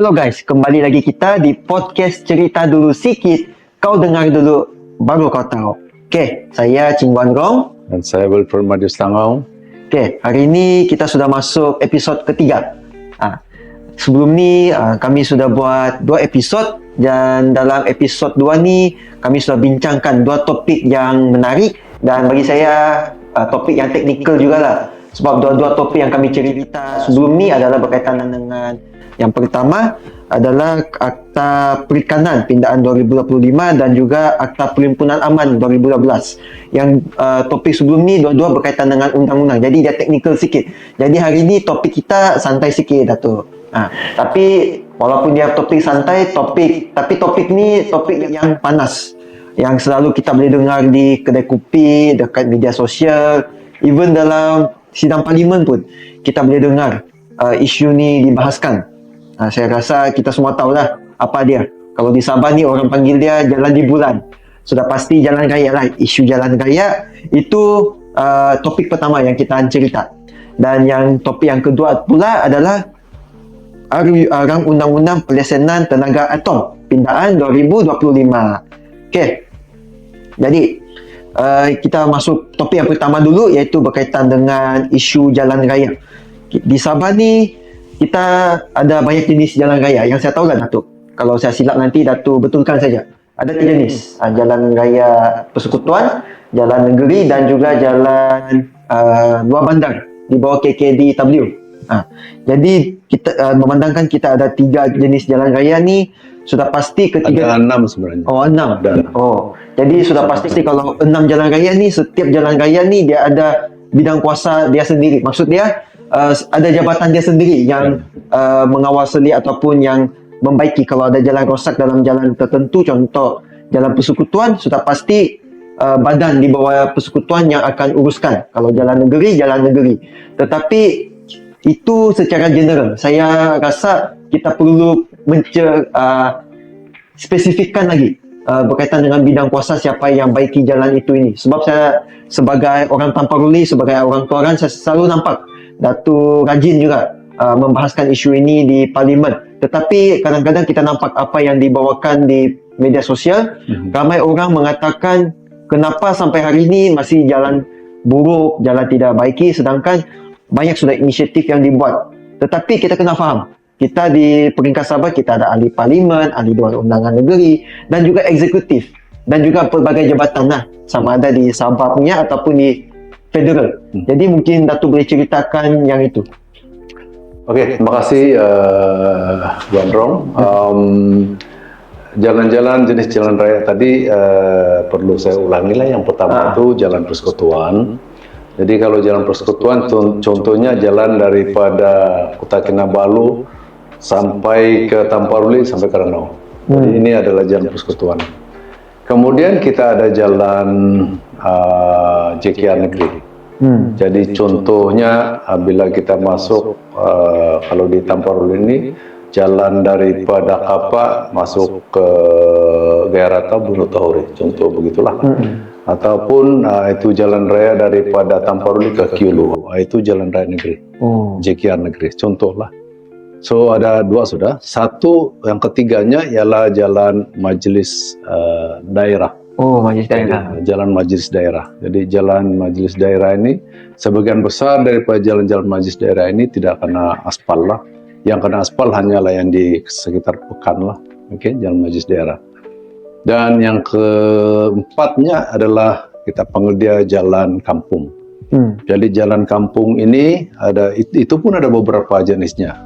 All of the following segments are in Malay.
Halo guys, kembali lagi kita di podcast Cerita Dulu Sikit. Kau dengar dulu, baru kau tahu. Okey, saya Ching Wan Rong. Dan saya Wilfred Madius Tangau. Okey, hari ini kita sudah masuk episod ketiga. Sebelum ni kami sudah buat 2 episod dan dalam episod 2 ni kami sudah bincangkan 2 topik yang menarik dan bagi saya topik yang teknikal jugalah. Sebab dua-dua topik yang kami cerita sebelum ni adalah berkaitan dengan yang pertama adalah Akta Perikanan Pindaan 2025 dan juga Akta Perhimpunan Aman 2012. Yang topik sebelum ni dua-dua berkaitan dengan undang-undang. Jadi dia teknikal sikit. Jadi hari ni topik kita santai sikit Dato'. Tapi walaupun dia topik santai, tapi topik ni topik yang panas. Yang selalu kita boleh dengar di kedai kopi, dekat media sosial, even dalam sidang parlimen pun kita boleh dengar isu ni dibahaskan. Saya rasa kita semua tahulah apa dia. Kalau di Sabah ni orang panggil dia jalan di bulan. Sudah pasti jalan raya lah. Isu jalan raya itu topik pertama yang kita cerita. Dan yang topik yang kedua pula adalah Rang Undang-Undang Pelaksanaan Tenaga Atom Pindaan 2025. Okey. Jadi kita masuk topik yang pertama dulu, iaitu berkaitan dengan isu jalan raya. Di Sabah ni kita ada banyak jenis jalan raya. Yang saya tahu lah Datuk, kalau saya silap nanti Datuk betulkan saja. Ada 3 jenis, jalan raya persekutuan, jalan negeri dan juga jalan luar bandar di bawah KKDW. Jadi kita memandangkan kita ada 3 jenis jalan raya ni, sudah pasti ketiga ada 6 sebenarnya. Oh, 6. Jadi sudah pasti kalau 6 jalan raya ni, setiap jalan raya ni dia ada bidang kuasa dia sendiri. Maksud dia ada jabatan dia sendiri yang mengawasi ataupun yang membaiki. Kalau ada jalan rosak dalam jalan tertentu, contoh jalan persekutuan, sudah pasti badan di bawah persekutuan yang akan uruskan. Kalau jalan negeri, jalan negeri. Tetapi itu secara general. Saya rasa kita perlu spesifikkan lagi berkaitan dengan bidang kuasa siapa yang baiki jalan itu ini. Sebab saya sebagai orang Tamparuli, sebagai orang Tuaran, saya selalu nampak Datuk rajin juga membahaskan isu ini di parlimen. Tetapi kadang-kadang kita nampak apa yang dibawakan di media sosial, ramai orang mengatakan kenapa sampai hari ini masih jalan buruk, jalan tidak baiki, sedangkan banyak sudah inisiatif yang dibuat. Tetapi kita kena faham, kita di peringkat Sabah kita ada ahli parlimen, ahli Dewan Undangan Negeri dan juga eksekutif dan juga pelbagai jabatan lah, sama ada di Sabah punya ataupun di federal. Jadi mungkin Datuk boleh ceritakan yang itu. Okey, terima kasih Wan Rong. Jalan-jalan jenis jalan raya tadi perlu saya ulangi lah. Yang pertama itu jalan persekutuan. Jadi kalau jalan persekutuan contohnya jalan daripada Kota Kinabalu sampai ke Tamparuli sampai ke Ranau. Jadi ini adalah jalan persekutuan. Kemudian kita ada jalan JKR Negeri. Jadi contohnya bila kita masuk kalau di Tamparuli ini jalan daripada Kapak masuk ke Gairata Bunuh Tahuri, contoh begitulah. Ataupun itu jalan raya daripada Tamparuli ke Kiulu, itu jalan raya negeri, JKR Negeri, contohlah. So ada 2 sudah. Satu, yang ketiganya ialah jalan Majelis Daerah. Majelis Daerah. Jalan Majelis Daerah. Jadi jalan Majelis Daerah ini sebagian besar daripada jalan-jalan Majelis Daerah ini tidak kena aspal lah. Yang kena aspal hanyalah yang di sekitar Pekan lah. Okey, jalan Majelis Daerah. Dan yang keempatnya adalah kita panggil dia jalan kampung. Jadi jalan kampung ini ada, itu pun ada beberapa jenisnya.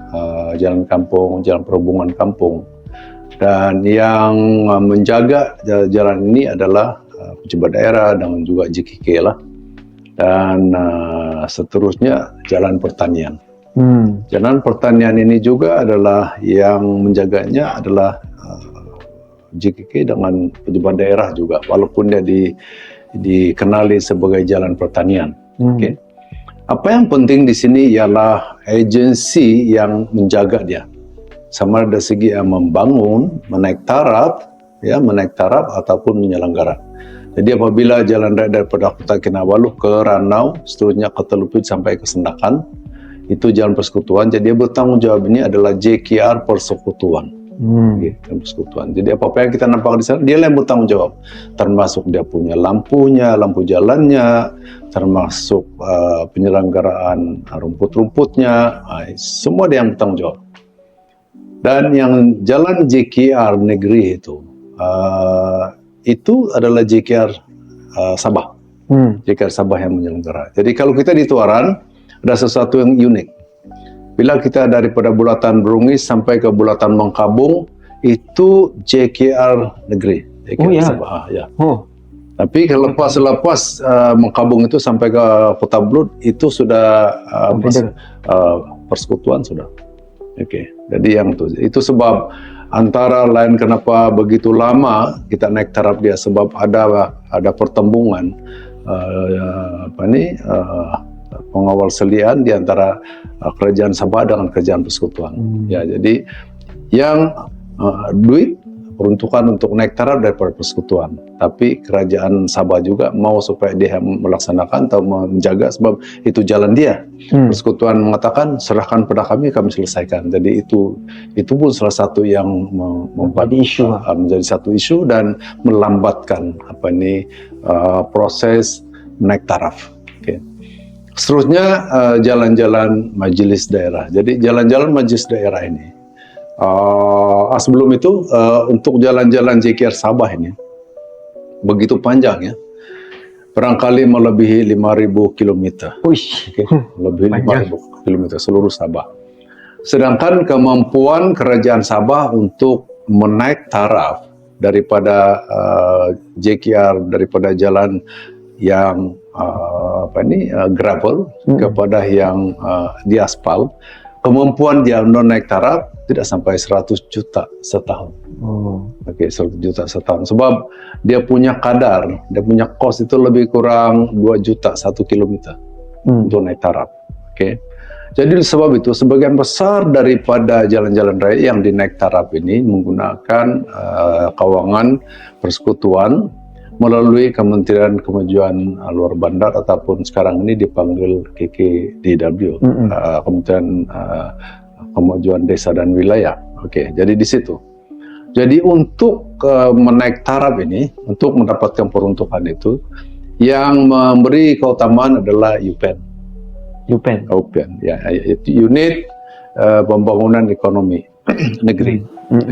Jalan kampung, jalan perhubungan kampung. Dan yang menjaga jalan ini adalah pejabat daerah dan juga JKK lah. Dan seterusnya jalan pertanian. Jalan pertanian ini juga adalah yang menjaganya adalah JKK dengan pejabat daerah juga, walaupun dia dikenali sebagai jalan pertanian. Okay. Apa yang penting di sini ialah agensi yang menjaga dia, sama dari segi membangun, menaik taraf ataupun menyelenggara. Jadi apabila jalan raya daripada Kota Kinabalu ke Ranau, seterusnya ke Telupit sampai ke Sendakan, itu jalan persekutuan. Jadi dia bertanggung jawab ini adalah JKR persekutuan. Gitu, persekutuan. Jadi apa yang kita nampak di sana, dia yang bertanggung jawab, termasuk dia punya lampunya, lampu jalannya, termasuk penyelenggaraan rumput-rumputnya, semua dia yang bertanggung jawab. Dan yang jalan JKR negeri itu adalah JKR Sabah, JKR Sabah yang menyelenggara. Jadi kalau kita di Tuaran ada sesuatu yang unik. Bila kita daripada Bulatan Berungis sampai ke Bulatan Mangkabung, itu JKR negeri, JKR Sabah. Ya. Tapi kalau lepas Mangkabung itu sampai ke Kota Blud, itu sudah persekutuan sudah. Jadi yang itu sebab antara lain kenapa begitu lama kita naik taraf dia, sebab ada pertembungan pengawal selian di antara kerajaan Sabah dengan kerajaan persekutuan. Ya, jadi yang duit peruntukan untuk naik taraf daripada persekutuan, tapi kerajaan Sabah juga mau supaya dia melaksanakan atau menjaga, sebab itu jalan dia. Persekutuan mengatakan serahkan pada kami selesaikan. Jadi itu pun salah satu yang membuat menjadi satu isu dan melambatkan proses naik taraf. Seterusnya jalan-jalan majelis daerah. Jadi jalan-jalan majelis daerah ini, sebelum itu untuk jalan-jalan JKR Sabah ini begitu panjang ya, barangkali melebihi 5.000 km. Lebih 5.000 km seluruh Sabah. Sedangkan kemampuan kerajaan Sabah untuk menaik taraf daripada JKR, daripada jalan yang gravel kepada yang di aspal, kemampuan dia naik taraf tidak sampai 100 juta setahun. 100 juta setahun. Sebab dia punya kadar, dia punya kos itu lebih kurang 2 juta 1 kilometer untuk naik taraf. Jadi sebab itu sebagian besar daripada jalan-jalan raya yang dinaik taraf ini menggunakan kawangan persekutuan melalui Kementerian Kemajuan Luar Bandar ataupun sekarang ini dipanggil KKDW, Kementerian Kemajuan Desa dan Wilayah. Jadi di situ. Jadi untuk menaik taraf ini, untuk mendapatkan peruntukan itu, yang memberi keutamaan adalah UPEN, ya, Unit Pembangunan Ekonomi Negeri.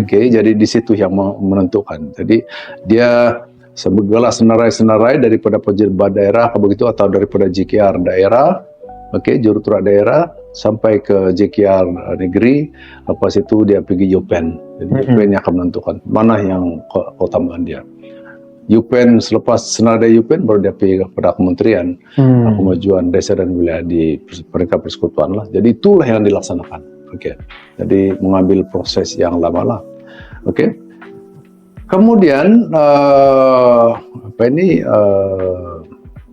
Jadi di situ yang menentukan. Jadi dia segala senarai-senarai daripada pejabat daerah begitu atau daripada JKR daerah, juruturak daerah sampai ke JKR negeri, lepas itu dia pergi UPEN. Jadi UPEN yang akan menentukan mana yang keutamaan dia. UPEN selepas senarai UPEN baru dia pergi kepada Kementerian Kemajuan Desa dan Wilayah di peringkat persekutuan lah. Jadi itulah yang dilaksanakan. Jadi mengambil proses yang lama lah. Kemudian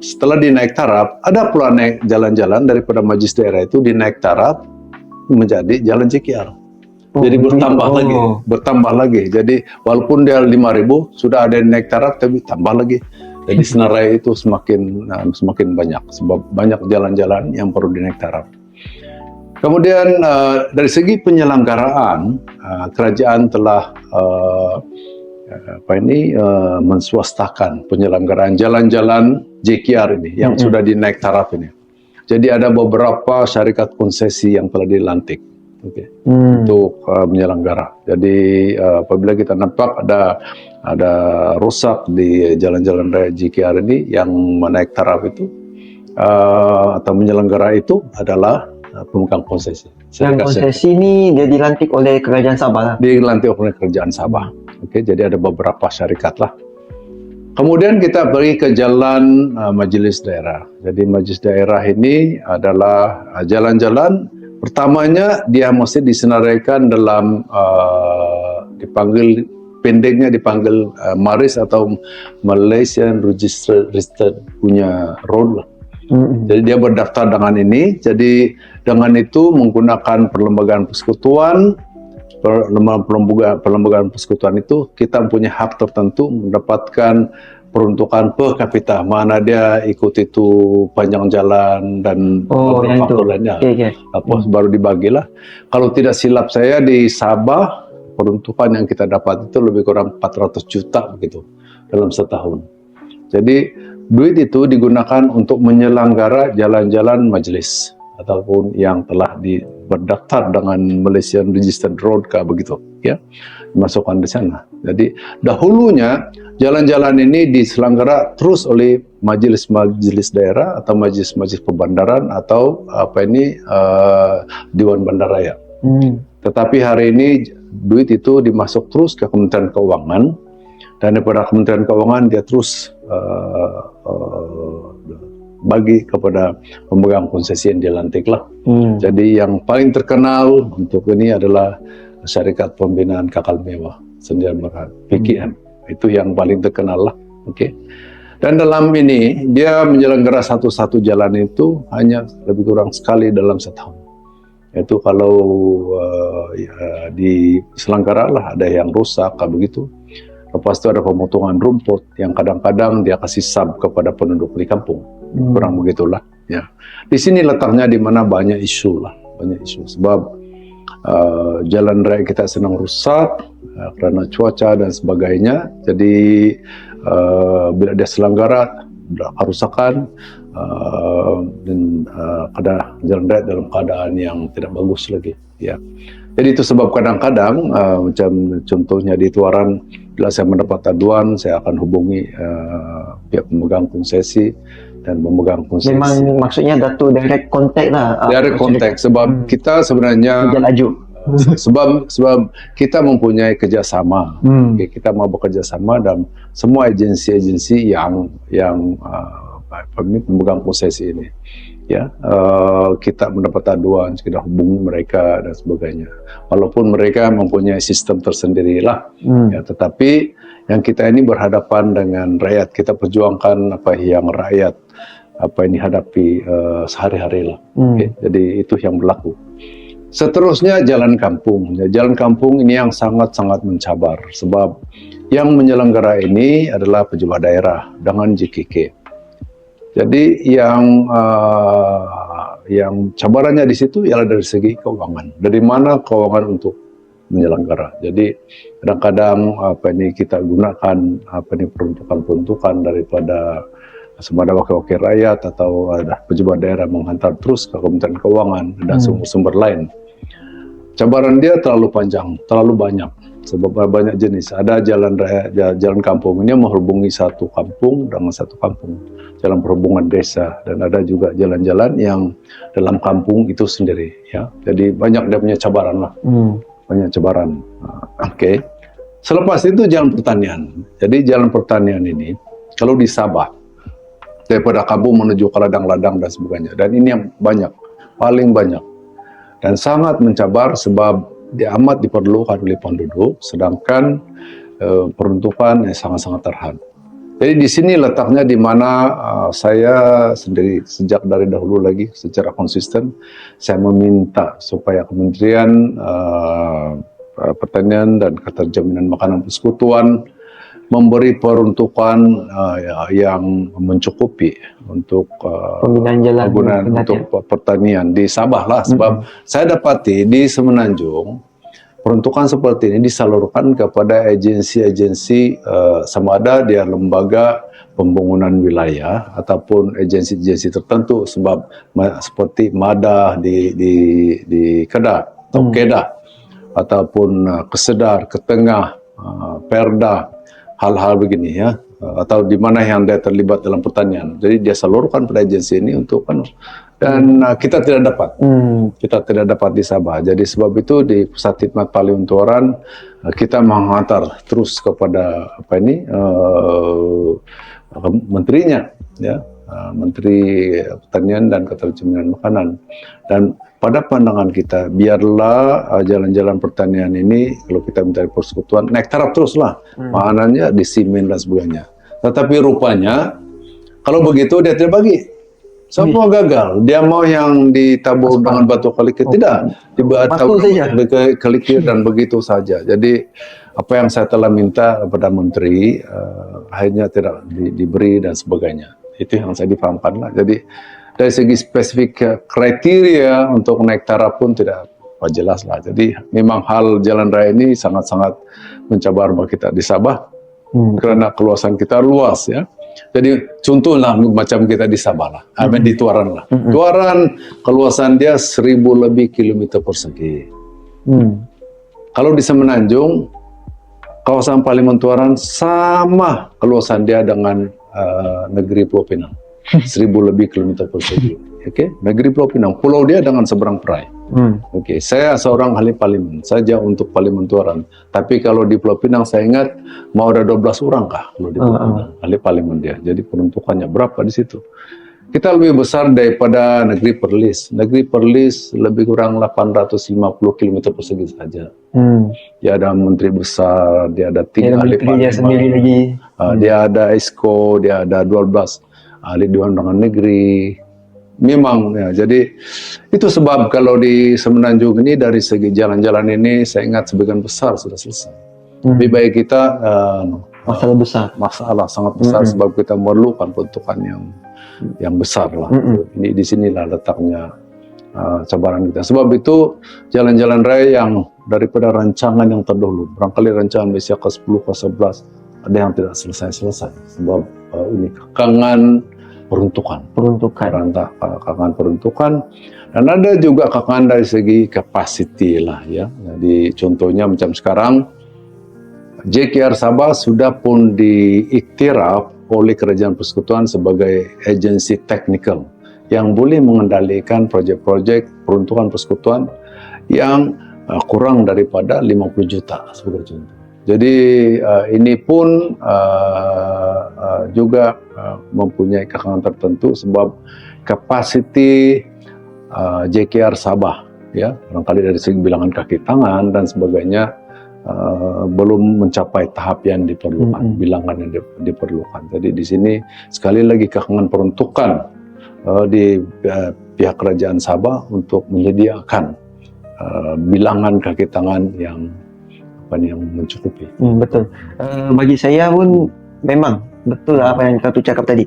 setelah dinaik taraf, ada pula naik jalan-jalan daripada majelis daerah itu dinaik taraf menjadi jalan JKR. Jadi bertambah lagi. Jadi walaupun dia 5.000 sudah ada yang naik taraf, tapi tambah lagi. Jadi senarai itu semakin banyak, sebab banyak jalan-jalan yang perlu dinaik taraf. Kemudian dari segi penyelenggaraan, kerajaan telah menswastakan penyelenggaraan jalan-jalan JKR ini yang sudah dinaik taraf ini. Jadi ada beberapa syarikat konsesi yang telah dilantik untuk menyelenggara. Jadi apabila kita nampak ada rusak di jalan-jalan raya JKR ini, yang menaik taraf itu atau menyelenggara itu adalah pemegang konsesi. Yang konsesi ini dia dilantik oleh kerajaan Sabah lah. Dilantik oleh kerajaan Sabah. Jadi ada beberapa syarikat lah. Kemudian kita pergi ke jalan majelis daerah. Jadi majelis daerah ini adalah jalan-jalan. Pertamanya dia mesti disenaraikan dalam pendeknya dipanggil MARIS atau Malaysian Registered punya road lah. Jadi dia berdaftar dengan ini. Jadi dengan itu menggunakan perlembagaan persekutuan. Perlembagaan persekutuan itu kita punya hak tertentu mendapatkan peruntukan per kapita, mana dia ikut itu panjang jalan dan yang itu. faktor lainnya. Okay. Baru dibagilah. Kalau tidak silap saya di Sabah, peruntukan yang kita dapat itu lebih kurang 400 juta begitu dalam setahun. Jadi duit itu digunakan untuk menyelenggara jalan-jalan majelis ataupun yang telah berdaftar dengan Malaysian Registered Road begitu, ya, dimasukkan di sana. Jadi dahulunya jalan-jalan ini diselenggara terus oleh majelis-majelis daerah atau majelis-majelis perbandaran atau Dewan Bandaraya. Tetapi hari ini duit itu dimasuk terus ke Kementerian Keuangan, dan daripada Kementerian Keuangan dia terus bagi kepada pemegang konsesi yang dilantik lah. Jadi yang paling terkenal untuk ini adalah Syarikat Pembinaan Kapal Mewah Sdn Bhd PKM. Itu yang paling terkenal lah. Dan dalam ini dia menyelenggara satu jalan itu hanya lebih kurang sekali dalam setahun. Itu kalau diselenggara lah ada yang rusak begitu. Lepas itu ada pemotongan rumput yang kadang-kadang dia kasih sub kepada penduduk di kampung. Kurang begitulah. Ya. Di sini letaknya di mana banyak isu lah, banyak isu. Sebab jalan raya kita sedang rusak karena cuaca dan sebagainya. Jadi bila dia selenggara kerusakan dan ada jalan raya dalam keadaan yang tidak bagus lagi. Ya. Jadi itu sebab kadang-kadang macam contohnya di Tuaran, bila saya mendapat aduan, saya akan hubungi pihak pemegang konsesi dan memegang konsesi. Memang maksudnya Dato' direct contact lah. Direct contact, sebab kita sebenarnya sebab kita mempunyai kerjasama. Kita mau bekerja sama dan semua agensi-agensi yang pemegang konsesi ini. Ya, kita mendapat aduan, kita hubungi mereka dan sebagainya. Walaupun mereka mempunyai sistem tersendiri lah, ya, tetapi yang kita ini berhadapan dengan rakyat, kita perjuangkan apa yang rakyat ini hadapi sehari-hari lah. Jadi itu yang berlaku. Seterusnya jalan kampung. Ya, jalan kampung ini yang sangat-sangat mencabar, sebab yang menyelenggara ini adalah pejabat daerah dengan JKK. Jadi yang cabarannya di situ ialah dari segi keuangan. Dari mana keuangan untuk menyelenggara. Jadi kadang-kadang kita gunakan peruntukan daripada sama ada wakil-wakil rakyat atau ada pejabat daerah menghantar terus ke Kementerian Keuangan dan sumber-sumber lain. Cabaran dia terlalu panjang, terlalu banyak. Sebab banyak jenis. Ada jalan raya, jalan kampung ini menghubungi satu kampung dengan satu kampung, jalan perhubungan desa, dan ada juga jalan-jalan yang dalam kampung itu sendiri. Ya, jadi banyak dia punya cabaran lah, banyak cabaran. Selepas itu jalan pertanian. Jadi jalan pertanian ini kalau di Sabah daripada kampung menuju ke ladang-ladang dan sebagainya, dan ini yang banyak, paling banyak dan sangat mencabar sebab dia amat diperlukan oleh penduduk, sedangkan peruntukan yang sangat-sangat terhad. Jadi di sini letaknya di mana saya sendiri sejak dari dahulu lagi secara konsisten saya meminta supaya Kementerian Pertanian dan Keterjaminan Makanan Persekutuan memberi peruntukan yang mencukupi untuk pembinaan jalan untuk pertanian di Sabah lah, sebab saya dapati di Semenanjung peruntukan seperti ini disalurkan kepada agensi-agensi sama ada dia lembaga pembangunan wilayah ataupun agensi-agensi tertentu, sebab seperti MADA di Kedah atau Kedah ataupun Kesedar, Ketengah, Perda, hal-hal begini ya, atau di mana yang dia terlibat dalam pertanian. Jadi dia salurkan pada agensi ini untuk dan kita tidak dapat. Kita tidak dapat di Sabah. Jadi sebab itu di Pusat Khidmat Paliuntuaran kita menghantar terus kepada menterinya ya, Menteri Pertanian dan Keterjaminan Makanan. Dan pada pandangan kita, biarlah jalan-jalan pertanian ini, kalau kita minta persekutuan, naik taraf terus lah. Makanannya disimin dan sebagainya. Tetapi rupanya, kalau begitu dia tidak bagi. Semua gagal. Dia mau yang ditabur dengan batu kalikir. Tidak. Ditabur kalikir dan begitu saja. Jadi, apa yang saya telah minta kepada menteri akhirnya tidak diberi dan sebagainya. Itu yang saya difahamkan lah. Jadi dari segi spesifik kriteria untuk naik taraf pun tidak jelas lah. Jadi memang hal jalan raya ini sangat-sangat mencabar bagi kita di Sabah karena keluasan kita luas ya. Jadi contohlah macam kita di Sabah lah, di Tuaran lah. Tuaran keluasan dia 1000 lebih kilometer persegi. Kalau di Semenanjung, kawasan Parlemen Tuaran sama keluasan dia dengan negeri Pulau Pinang. 1000 lebih kilometer persegi. Oke, negeri Pulau Pinang, pulau dia dengan seberang perai. Oke, saya seorang ahli parlimen saja untuk Parlemen Tuaran. Tapi kalau di Pulau Pinang saya ingat mau ada 12 orang kah kalau di Pulau Pinang, ahli parlimen dia. Jadi peruntukannya berapa di situ? Kita lebih besar daripada negeri Perlis. Negeri Perlis lebih kurang 850 km persegi saja. Dia ada menteri besar, dia ada 3 ahli parlimen. Sendiri lagi. Dia ada ESCO, dia ada 12 ahli Dewan Undangan Negeri. Memang ya, jadi itu sebab kalau di Semenanjung ini dari segi jalan-jalan ini saya ingat sebagian besar sudah selesai. Lebih baik kita masalah sangat besar sebab kita memerlukan peruntukan yang besar lah. Ini di sinilah letaknya cabaran kita. Sebab itu jalan-jalan raya yang daripada rancangan yang terdahulu, barangkali rancangan Malaysia ke-10, ke-11 ada yang tidak selesai-selesai sebab ini kekangan peruntukan, kekangan peruntukan, dan ada juga kekangan dari segi capacity lah ya. Jadi contohnya macam sekarang JKR Sabah sudah pun diiktiraf oleh Kerajaan Persekutuan sebagai agensi teknikal yang boleh mengendalikan proyek-proyek peruntukan persekutuan yang kurang daripada 50 juta sebagai contoh. Jadi ini pun juga mempunyai kekangan tertentu sebab kapasiti JKR Sabah ya, barangkali dari segi bilangan kaki tangan dan sebagainya belum mencapai tahap yang diperlukan, bilangan yang diperlukan. Jadi di sini sekali lagi kekangan peruntukan di pihak Kerajaan Sabah untuk menyediakan bilangan kaki tangan yang mencukupi. Betul. Bagi saya pun memang betul lah apa yang Katu cakap tadi.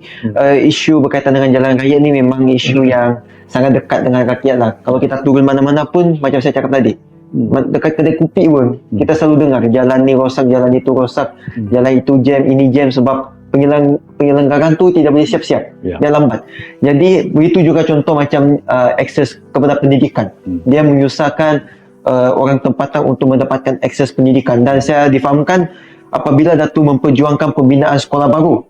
Isu berkaitan dengan jalan raya ni memang isu yang sangat dekat dengan rakyat lah. Kalau kita turun mana-mana pun macam saya cakap tadi, dekat kedai kopi pun kita selalu dengar jalan ni rosak, jalan itu rosak, jalan itu jam, ini jam sebab penyelenggaraan tu tidak boleh siap-siap, dia lambat. Jadi begitu juga contoh macam akses kepada pendidikan, dia menyusahkan orang tempatan untuk mendapatkan akses pendidikan. Dan saya difahamkan apabila Datuk memperjuangkan pembinaan sekolah baru,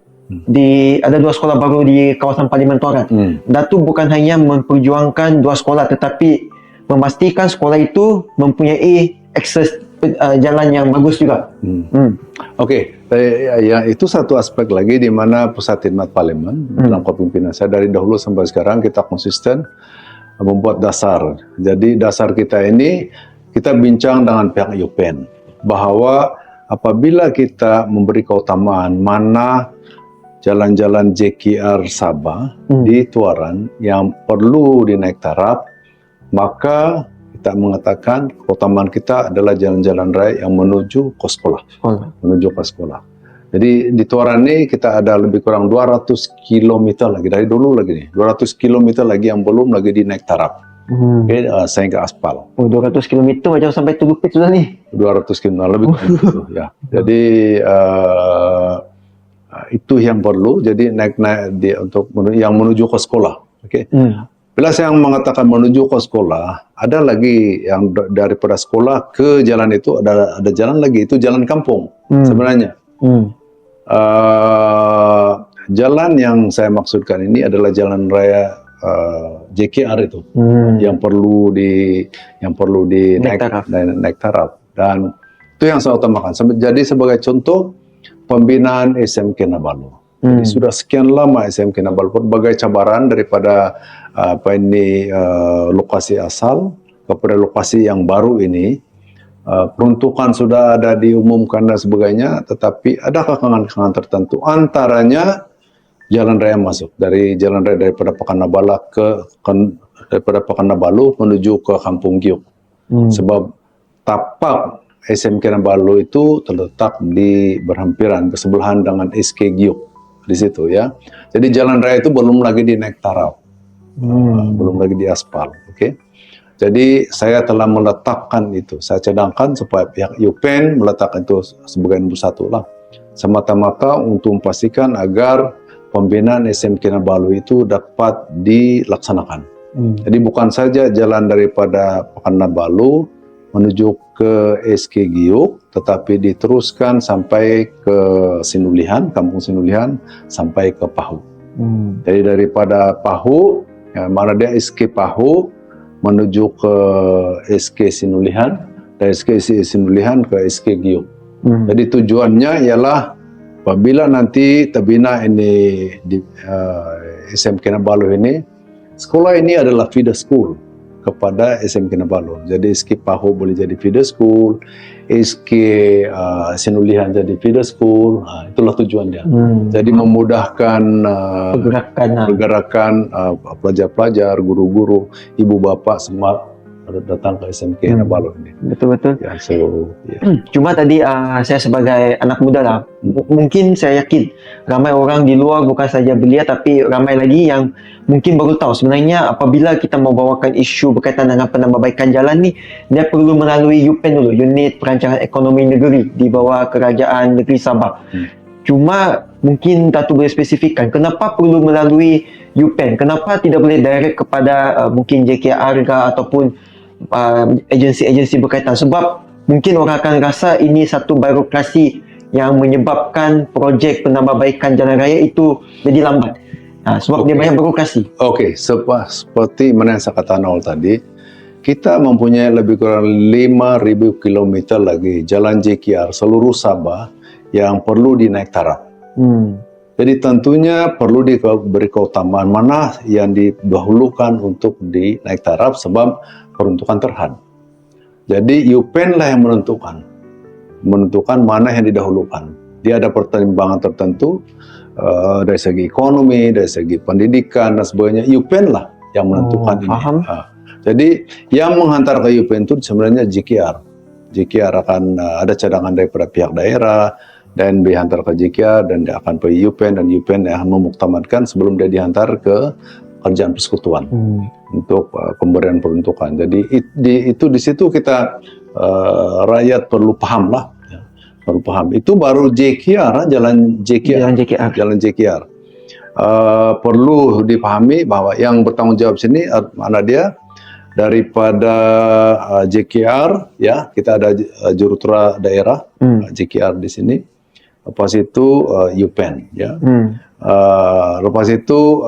ada 2 sekolah baru di kawasan Parlimen Tuaran, Datuk bukan hanya memperjuangkan 2 sekolah tetapi memastikan sekolah itu mempunyai akses jalan yang bagus juga. Okey, ya, itu satu aspek lagi di mana Pusat Khidmat Parlimen dalam kepimpinan saya dari dahulu sampai sekarang kita konsisten membuat dasar. Jadi dasar kita ini kita bincang dengan pihak UPN bahwa apabila kita memberi keutamaan mana jalan-jalan JKR Sabah di Tuaran yang perlu dinaik taraf, maka kita mengatakan keutamaan kita adalah jalan-jalan raya yang menuju ke sekolah. Menuju ke sekolah. Jadi di Tuaran ini kita ada lebih kurang 200 km lagi dari dulu lagi nih, 200 km lagi yang belum lagi dinaik taraf. Sehingga aspal. 200 km macam sampai Telukit sudah nih. 200 km lebih itu ya. Jadi itu yang perlu. Jadi naik untuk yang menuju ke sekolah. Okey. Bila saya mengatakan menuju ke sekolah, ada lagi yang daripada sekolah ke jalan itu ada jalan lagi, itu jalan kampung sebenarnya. Jalan yang saya maksudkan ini adalah jalan raya JKR itu yang perlu naik taraf, dan itu yang saya utamakan. Jadi sebagai contoh pembinaan SMK Nabalu. Jadi sudah sekian lama SMK Nabalu berbagai cabaran daripada lokasi asal kepada lokasi yang baru ini. Peruntukan sudah ada diumumkan dan sebagainya, tetapi ada kekangan-kekangan tertentu. Antaranya jalan raya masuk dari jalan raya daripada Pekan Nabalu menuju ke Kampung Giok. Sebab tapak SMK Nabalu itu terletak di berhampiran bersebelahan dengan SK Giok di situ ya. Jadi jalan raya itu belum lagi dinaik taraf, belum lagi diaspal. Oke. Jadi saya telah meletakkan itu, saya cadangkan supaya pihak UPen meletakkan itu sebagai nomor satu lah. Semata-mata untuk memastikan agar pembinaan SMK Nabalu itu dapat dilaksanakan. Jadi bukan saja jalan daripada Pekan Nabalu menuju ke SK Giok, tetapi diteruskan sampai ke Sinulihan, Kampung Sinulihan, sampai ke Pahu. Jadi daripada Pahu, ya, mana dia SK Pahu, menuju ke SK Sinulihan, dari SK Sinulihan ke SK Giok. Jadi tujuannya ialah apabila nanti terbina ini di SMK Nabalu ini, sekolah ini adalah feeder school kepada SMK Nabalu. Jadi SK Pahu boleh jadi feeder school, SK Sinulihan jadi feeder school. Itulah tujuannya. Jadi memudahkan pergerakan pelajar-pelajar, guru-guru, ibu bapak semua datang ke SMK Nabalu ini. Betul-betul. Ya, so, ya. Cuma tadi saya sebagai anak muda lah, mungkin saya yakin ramai orang di luar bukan saja belia, tapi ramai lagi yang mungkin baru tahu sebenarnya apabila kita membawakan isu berkaitan dengan penambahbaikan jalan ni, dia perlu melalui UPen dulu, Unit Perancangan Ekonomi Negeri di bawah Kerajaan Negeri Sabah. Cuma mungkin Datuk boleh spesifikkan kenapa perlu melalui UPen, kenapa tidak boleh direct kepada mungkin JKR ke ataupun agensi-agensi berkaitan, sebab mungkin orang akan rasa ini satu birokrasi yang menyebabkan projek penambahbaikan jalan raya itu jadi lambat. Sebab dia banyak birokrasi. Okey, seperti mana yang saya katakan awal tadi, kita mempunyai lebih kurang 5,000 km lagi jalan JKR seluruh Sabah yang perlu dinaik taraf. Jadi tentunya perlu diberi keutamaan mana yang didahulukan untuk dinaik taraf sebab peruntukan terhad. Jadi UPen lah yang menentukan mana yang didahulukan. Dia ada pertimbangan tertentu dari segi ekonomi, dari segi pendidikan dan sebagainya. UPen lah yang menentukan ini. Jadi yang menghantar ke UPen itu sebenarnya JKR. JKR akan ada cadangan daripada pihak daerah dan dihantar ke JKR dan dia akan pergi UPen dan UPen yang memuktamadkan sebelum dia dihantar ke kerjaan persekutuan untuk pemberian peruntukan. Jadi itu di situ kita rakyat perlu paham lah, ya. Perlu paham. Itu baru JKR, jalan JKR. Perlu dipahami bahwa yang bertanggung jawab sini mana dia daripada JKR, ya kita ada juruterah daerah JKR di sini. Lepas itu UPen, ya. Lepas itu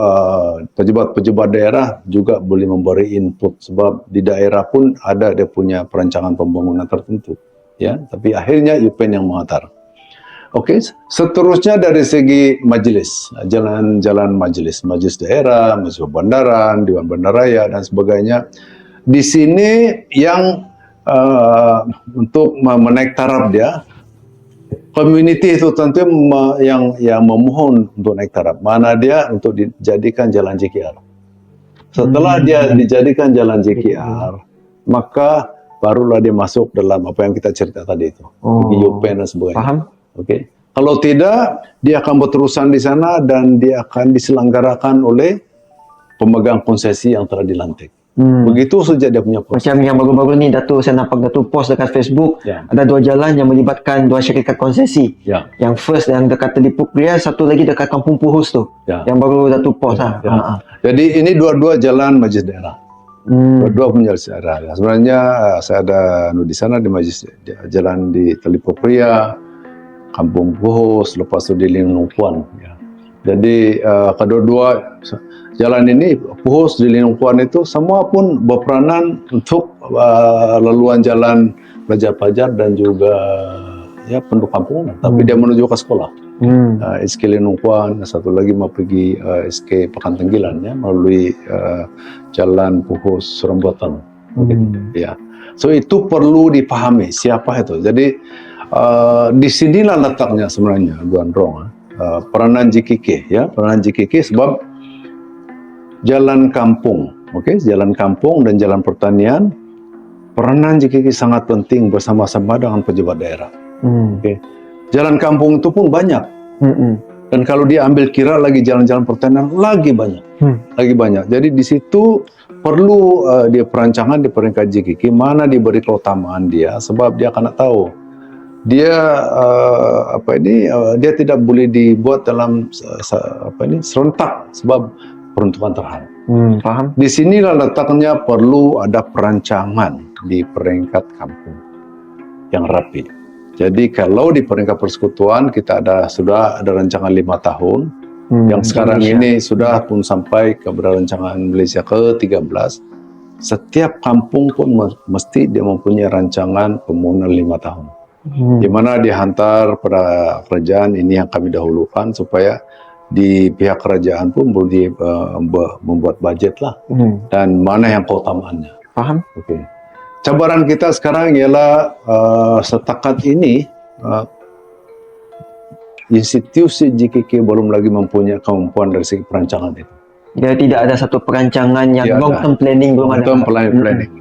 pejabat-pejabat daerah juga boleh memberi input sebab di daerah pun ada dia punya perancangan pembangunan tertentu, ya. Tapi akhirnya UPen yang mengantar. Okey, seterusnya dari segi majelis, jalan majelis daerah, majelis bandaran, Dewan Bandaraya dan sebagainya. Di sini yang untuk menaik taraf dia, community itu tentu yang memohon untuk naik taraf. Mana dia untuk dijadikan jalan JKR. Setelah dia dijadikan jalan JKR, maka barulah dia masuk dalam apa yang kita cerita tadi itu. UPen dan sebagainya. Paham? Okey. Kalau tidak, dia akan berterusan di sana dan dia akan diselenggarakan oleh pemegang konsesi yang telah dilantik. Begitu saja dia punya proses. Macam yang baru-baru ni Datuk, saya nampak Datuk post dekat Facebook, ada 2 jalan yang melibatkan 2 syarikat konsesi. Yang first yang dekat Telipuk Ria, satu lagi dekat Kampung Puhus tu. Yang baru Datuk post. Jadi ini dua-dua jalan majlis daerah. Dua-dua punya majlis daerah. Sebenarnya saya ada di sana di majlis jalan di Telipuk Ria, Kampung Puhus, lepas tu di Linung Puan. Jadi kedua-dua jalan ini, Puhus di Linung Puan itu semua pun berperanan untuk laluan jalan pelajar-pelajar dan juga ya penduduk kampung. Tapi dia menuju ke sekolah. SK Linung Puan, satu lagi mau pergi SK Pekan Tenggilan, ya, melalui jalan Puhus Rambutan. Ya. So itu perlu dipahami siapa itu. Jadi di sinilah letaknya sebenarnya Tuan Rong. Peranan JKK, ya, peranan JKK sebab jalan kampung, jalan kampung dan jalan pertanian peranan JKK sangat penting bersama-sama dengan pejabat daerah. Hmm. Oke. Jalan kampung itu pun banyak. Dan kalau dia ambil kira lagi jalan-jalan pertanian lagi banyak. Lagi banyak. Jadi di situ perlu dia perancangan di peringkat JKK mana diberi keutamaan dia, sebab dia akan tahu dia dia tidak boleh dibuat dalam serentak sebab peruntukan terhadap. Paham? Di sinilah letaknya perlu ada perancangan di peringkat kampung yang rapi. Jadi kalau di peringkat persekutuan kita sudah ada rancangan 5 tahun, yang sekarang Indonesia ini sudah pun sampai kepada rancangan Malaysia ke-13. Setiap kampung pun mesti dia mempunyai rancangan pembangunan 5 tahun. Di mana dihantar pada kerajaan, ini yang kami dahulukan supaya di pihak kerajaan pun boleh membuat budget lah. Dan mana yang keutamaannya. Paham? Oke. Cabaran kita sekarang ialah setakat ini institusi JKK belum lagi mempunyai kemampuan dari segi perancangan itu. Jadi tidak ada satu perancangan yang Ya, long term planning belum long ada. term planning,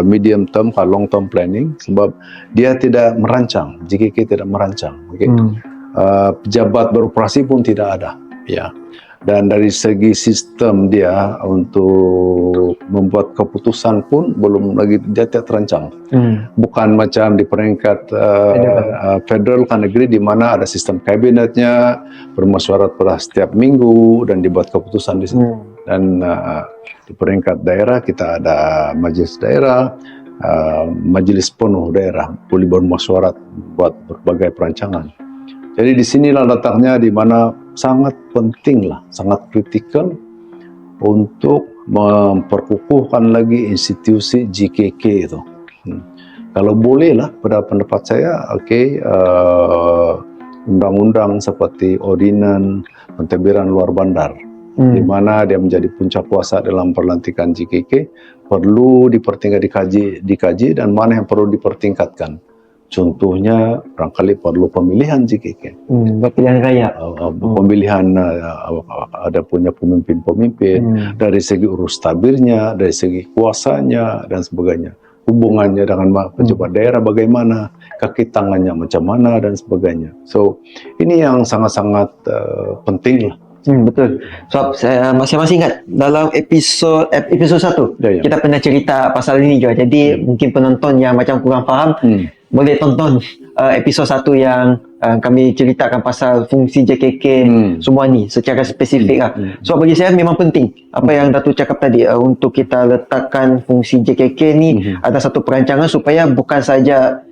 medium term, long term planning, sebab dia tidak merancang, JKK tidak merancang. Okay. Pejabat beroperasi pun tidak ada. Ya. Dan dari segi sistem dia untuk membuat keputusan pun belum lagi dia tidak terancang. Bukan macam di peringkat federal kan negeri di mana ada sistem kabinetnya, bermesyuarat pada setiap minggu dan dibuat keputusan di situ. Dan di peringkat daerah kita ada majelis daerah, majelis penuh daerah boleh bermesyuarat buat berbagai perancangan. Jadi di sinilah letaknya di mana sangat penting lah, sangat kritikal untuk memperkukuhkan lagi institusi JKK itu. Kalau boleh lah, pada pendapat saya, undang-undang seperti ordinan pentadbiran luar bandar, di mana dia menjadi puncak kuasa dalam pelantikan JKK, perlu dikaji dan mana yang perlu dipertingkatkan. Contohnya, barangkali perlu pemilihan JKK. Pemilihan raya. Pemilihan ada punya pemimpin-pemimpin, dari segi urus tabirnya, dari segi kuasanya, dan sebagainya. Hubungannya dengan pejabat daerah bagaimana, kaki tangannya macam mana, dan sebagainya. So, ini yang sangat-sangat penting lah. Betul. Sebab saya masih ingat dalam episod 1 kita pernah cerita pasal ini juga. Jadi mungkin penonton yang macam kurang faham boleh tonton episod 1 yang kami ceritakan pasal fungsi JKK semua ni secara spesifik lah. So bagi saya memang penting apa yang Datuk cakap tadi, untuk kita letakkan fungsi JKK ni ada satu perancangan supaya bukan saja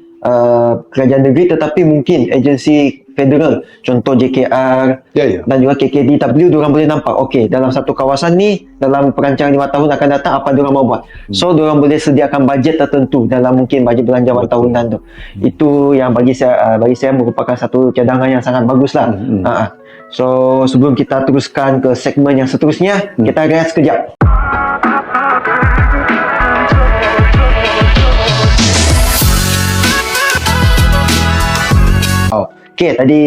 kerajaan negeri tetapi mungkin agensi federal, contoh JKR dan juga KKDW, diorang boleh nampak okey dalam satu kawasan ni dalam perancangan 5 tahun akan datang apa diorang mau buat. So diorang boleh sediakan bajet tertentu dalam mungkin bajet belanjawan tahunan tu. Itu yang bagi saya merupakan satu cadangan yang sangat bagus lah. So sebelum kita teruskan ke segmen yang seterusnya, kita rehat sekejap. Okey, tadi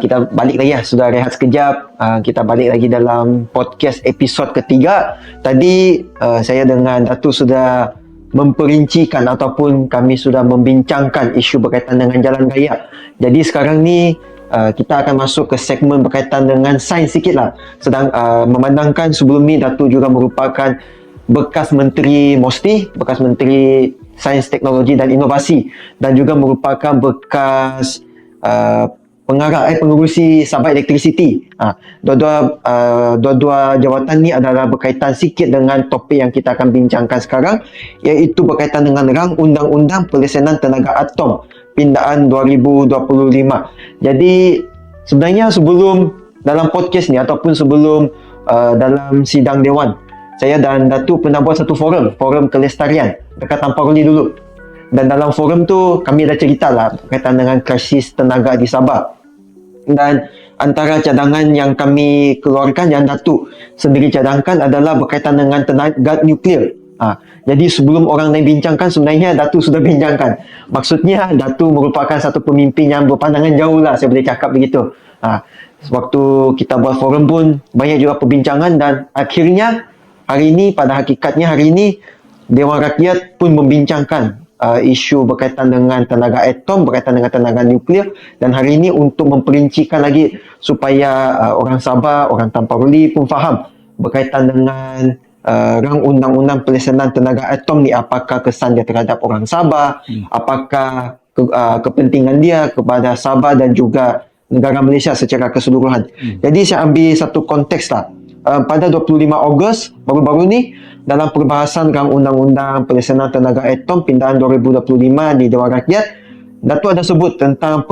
kita balik lagi lah, sudah rehat sekejap. Kita balik lagi dalam podcast episod ketiga. Tadi saya dengan Datuk sudah memperincikan ataupun kami sudah membincangkan isu berkaitan dengan jalan raya. Jadi sekarang ni kita akan masuk ke segmen berkaitan dengan sains sikit lah. Sedang memandangkan sebelum ni Datuk juga merupakan bekas Menteri MOSTI, bekas Menteri Sains, Teknologi dan Inovasi, dan juga merupakan bekas pengurusi Sabah Elektrisiti. Dua-dua jawatan ni adalah berkaitan sikit dengan topik yang kita akan bincangkan sekarang, iaitu berkaitan dengan rang Undang-Undang Pelesenan Tenaga Atom Pindaan 2025. Jadi sebenarnya sebelum dalam podcast ni ataupun sebelum dalam sidang Dewan, saya dan Datuk pernah buat satu forum kelestarian dekat Tampar Uli dulu. Dan dalam forum tu kami dah cerita lah berkaitan dengan krisis tenaga di Sabah. Dan antara cadangan yang kami keluarkan, yang Datuk sendiri cadangkan adalah berkaitan dengan tenaga nuklear. Jadi sebelum orang lain bincangkan, sebenarnya Datuk sudah bincangkan. Maksudnya Datuk merupakan satu pemimpin yang berpandangan jauh lah, saya boleh cakap begitu. Waktu kita buat forum pun banyak juga perbincangan dan akhirnya pada hakikatnya hari ini Dewan Rakyat pun membincangkan isu berkaitan dengan tenaga atom, berkaitan dengan tenaga nuklear, dan hari ini untuk memperincikan lagi supaya orang Sabah, orang Tampawli pun faham berkaitan dengan rang undang-undang pelaksanaan tenaga atom ni, apakah kesan dia terhadap orang Sabah, apakah kepentingan dia kepada Sabah dan juga negara Malaysia secara keseluruhan. Jadi saya ambil satu konteks lah. Pada 25 Ogos baru-baru ni, dalam perbahasan rang undang-undang pelaksanaan tenaga atom pindahan 2025 di Dewan Rakyat, Datuk ada sebut tentang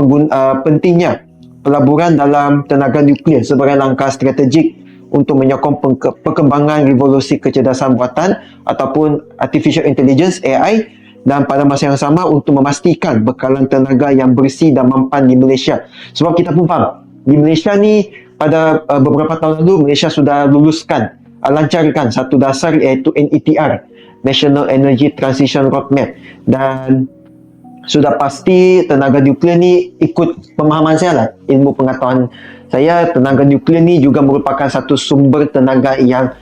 pentingnya pelaburan dalam tenaga nuklear sebagai langkah strategik untuk menyokong perkembangan revolusi kecerdasan buatan ataupun artificial intelligence AI, dan pada masa yang sama untuk memastikan bekalan tenaga yang bersih dan mampan di Malaysia. Sebab kita pun faham, di Malaysia ni pada beberapa tahun lalu Malaysia sudah lancarkan satu dasar iaitu NETR, National Energy Transition Roadmap, dan sudah pasti tenaga nuklear ni ikut pemahaman saya lah, ilmu pengetahuan saya, tenaga nuklear ni juga merupakan satu sumber tenaga yang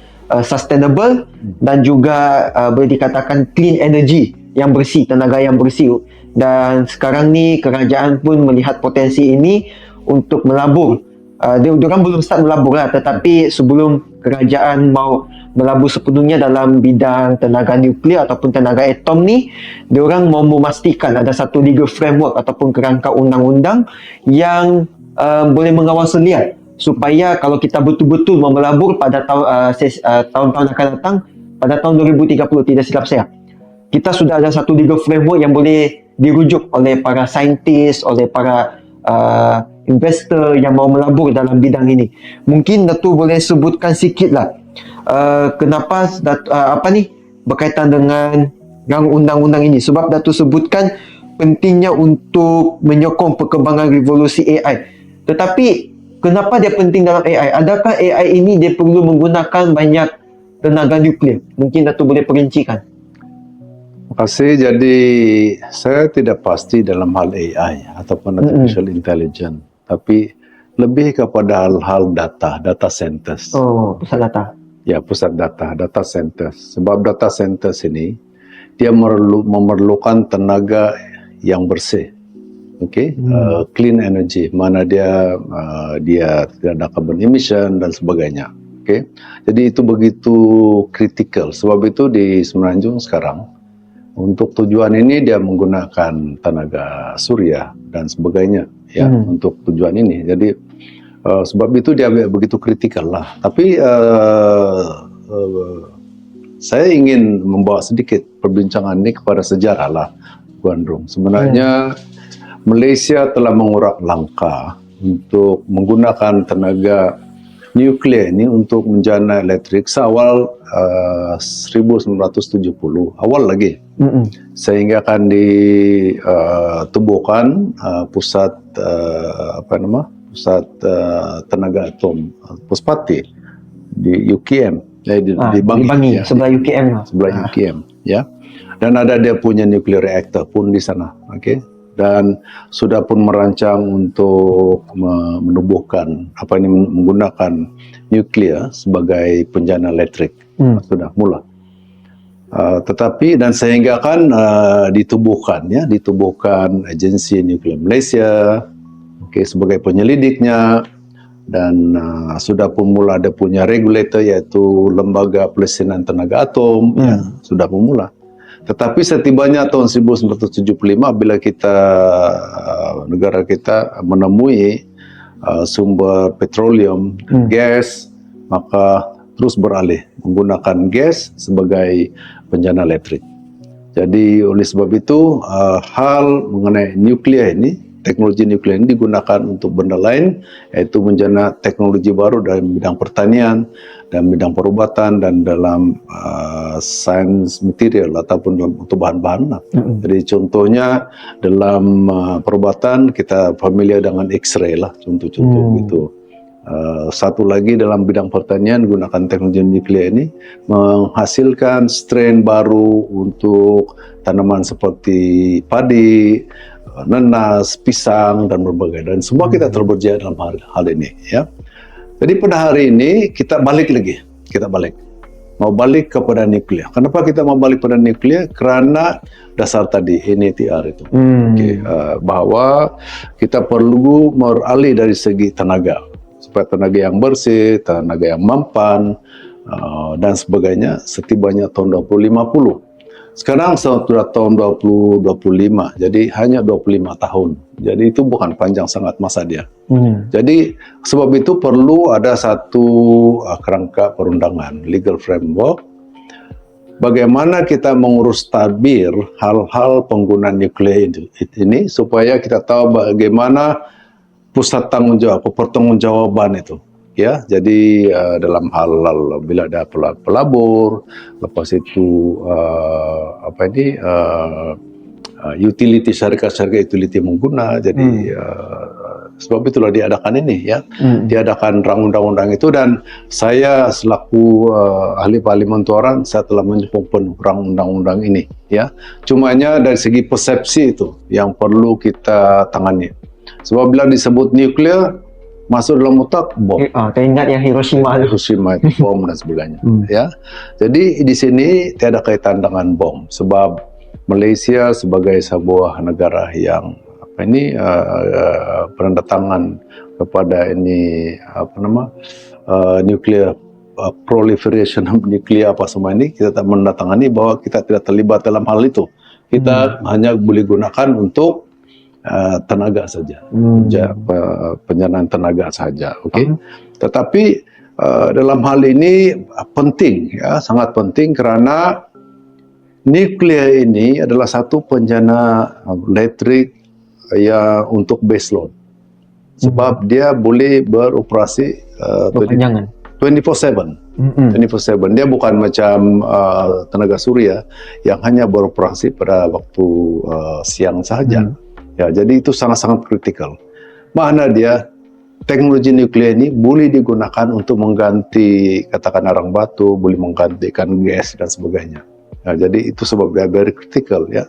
sustainable dan juga boleh dikatakan clean energy, yang bersih, tenaga yang bersih. Dan sekarang ni kerajaan pun melihat potensi ini untuk melabur. Diorang belum start melabur lah, tetapi sebelum kerajaan mau melabur sepenuhnya dalam bidang tenaga nuklear ataupun tenaga atom ni, diorang mau memastikan ada satu legal framework ataupun kerangka undang-undang yang boleh mengawal selia, supaya kalau kita betul-betul mau melabur pada tahun-tahun akan datang, pada tahun 2030 tidak silap saya, kita sudah ada satu legal framework yang boleh dirujuk oleh para saintis, oleh para investor yang mau melabur dalam bidang ini. Mungkin Datuk boleh sebutkan sikit lah kenapa berkaitan dengan rang undang-undang ini. Sebab Datuk sebutkan pentingnya untuk menyokong perkembangan revolusi AI. Tetapi kenapa dia penting dalam AI? Adakah AI ini dia perlu menggunakan banyak tenaga nuklear? Mungkin Datuk boleh perincikan. Terima kasih. Jadi saya tidak pasti dalam hal AI ataupun artificial intelligence, tapi lebih kepada hal-hal data centers. Oh, pusat data. Ya, pusat data centers. Sebab data centers ini dia memerlukan tenaga yang bersih, clean energy, mana dia tidak ada carbon emission dan sebagainya. Jadi itu begitu kritikal. Sebab itu di Semenanjung sekarang, untuk tujuan ini dia menggunakan tenaga surya dan sebagainya, ya, untuk tujuan ini. Jadi sebab itu dia begitu kritikal lah. Tapi saya ingin membawa sedikit perbincangan ini kepada sejarah lah, Puan Rum. Sebenarnya Malaysia telah mengurak langkah untuk menggunakan tenaga nuklear ini untuk menjana elektrik seawal 1970, awal lagi. Sehingga akan ditubuhkan pusat tenaga atom Puspati di UKM, di Bangi, ya, sebelah UKM, ya. Dan ada dia punya nuclear reactor pun di sana, dan sudah pun merancang untuk menubuhkan menggunakan nuklear sebagai penjana elektrik. Sudah mula. Tetapi dan sehingga kan ditubuhkan agensi nuklear Malaysia sebagai penyelidiknya, dan sudah pun mula ada punya regulator yaitu Lembaga Pelaksanaan Tenaga Atom, sudah pun mula. Tetapi setibanya tahun 1975 bila negara kita menemui sumber petroleum, gas, maka terus beralih menggunakan gas sebagai penjana elektrik. Jadi oleh sebab itu hal mengenai nuklear ini, teknologi nuklear ini digunakan untuk benda lain, yaitu menjana teknologi baru dalam bidang pertanian, dalam bidang perubatan, dan dalam sains material ataupun dalam untuk bahan-bahan. Jadi contohnya dalam perubatan kita familiar dengan X-ray lah, contoh-contoh gitu. Satu lagi dalam bidang pertanian gunakan teknologi nuklear ini menghasilkan strain baru untuk tanaman seperti padi, nenas, pisang dan berbagai, dan semua kita terberjaya dalam hal ini, ya. Jadi pada hari ini kita balik. mau balik kepada nuklir. Kenapa kita mau balik pada nuklir? Karena dasar tadi NETR itu, bahwa kita perlu beralih dari segi tenaga, supaya tenaga yang bersih, tenaga yang mempan, dan sebagainya setibanya tahun 2050. Sekarang sudah tahun 2025, jadi hanya 25 tahun. Jadi itu bukan panjang sangat masa dia. Jadi sebab itu perlu ada satu kerangka perundangan, legal framework. Bagaimana kita mengurus tabir hal-hal penggunaan nuklir ini supaya kita tahu bagaimana pusat tanggung jawab, pertanggungjawaban itu. Ya, jadi dalam hal bila ada pelabur, lepas itu utility, syarikat utility mengguna. Jadi sebab itulah diadakan ini, ya, diadakan undang-undang itu, dan saya selaku ahli parlimentoran, saya telah menyusun undang-undang ini, ya. Cumanya dari segi persepsi itu yang perlu kita tangani. Sebab bila disebut nuklir, masuk dalam otak bom. Teringat yang Hiroshima itu bom dan sebagainya. Ya, jadi di sini tiada kaitan dengan bom. Sebab Malaysia sebagai sebuah negara yang penandatangan kepada ini nuclear proliferation nuklir apa semua ini, kita tak menandatangani bahwa kita tidak terlibat dalam hal itu. Kita hanya boleh gunakan untuk tenaga saja, penyanaan tenaga saja, Tetapi dalam hal ini penting, ya, sangat penting, karena nuklir ini adalah satu penjana elektrik yang untuk base load, sebab dia boleh beroperasi 24/7. 24/7. Dia bukan macam tenaga surya yang hanya beroperasi pada waktu siang saja. Ya, jadi itu sangat-sangat kritikal. Mana dia teknologi nuklir ini boleh digunakan untuk mengganti katakan arang batu, boleh menggantikan gas dan sebagainya. Ya, jadi itu sebab dia very critical, ya.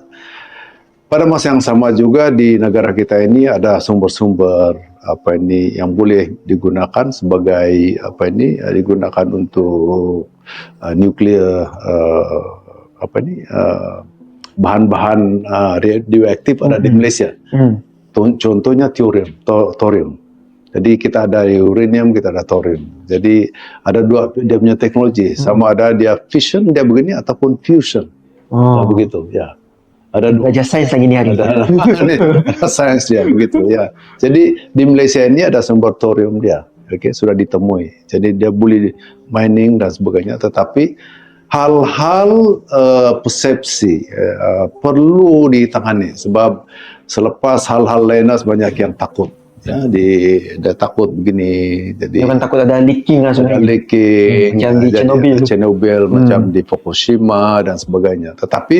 Pada masa yang sama juga di negara kita ini ada sumber-sumber yang boleh digunakan sebagai digunakan untuk nuklir bahan-bahan radioaktif ada di Malaysia. Contohnya thorium. Jadi kita ada uranium, kita ada thorium. Jadi ada dua dia punya teknologi. Sama ada dia fission, dia begini, ataupun fusion. Begitu, ya. Ada belajar sains lagi nih hari ini. Ada sains dia, begitu, ya. Jadi di Malaysia ini ada sumber thorium dia, sudah ditemui. Jadi dia boleh mining dan sebagainya. Tetapi hal-hal persepsi perlu ditangani, sebab selepas hal-hal lainnya banyak yang takut, ya, dia takut begini, jadi jangan takut ada leaking lah sebenarnya. Ada leaking, macam di Chernobyl, macam di Fukushima dan sebagainya. Tetapi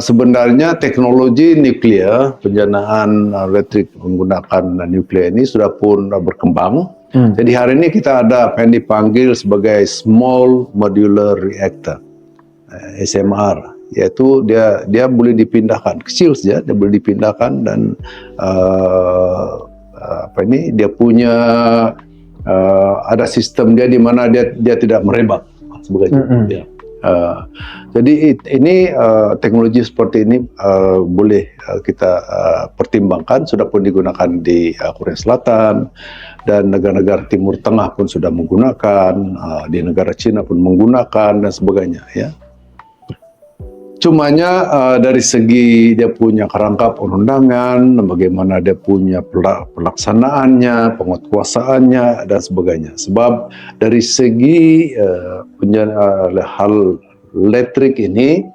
sebenarnya teknologi nuklir, penjanaan elektrik menggunakan nuklir ini sudah pun berkembang. Jadi hari ini kita ada apa yang dipanggil sebagai Small Modular Reactor, SMR, yaitu dia boleh dipindahkan, kecil saja, dia boleh dipindahkan, dan dia punya ada sistem dia di mana dia tidak merebak sebagainya. Ya. Jadi ini teknologi seperti ini boleh kita pertimbangkan, sudah pun digunakan di Korea Selatan, dan negara-negara Timur Tengah pun sudah menggunakan, di negara Cina pun menggunakan dan sebagainya, ya. Cumanya dari segi dia punya kerangka perundangan, bagaimana dia punya pelaksanaannya, penguasaannya dan sebagainya. Sebab dari segi hal elektrik ini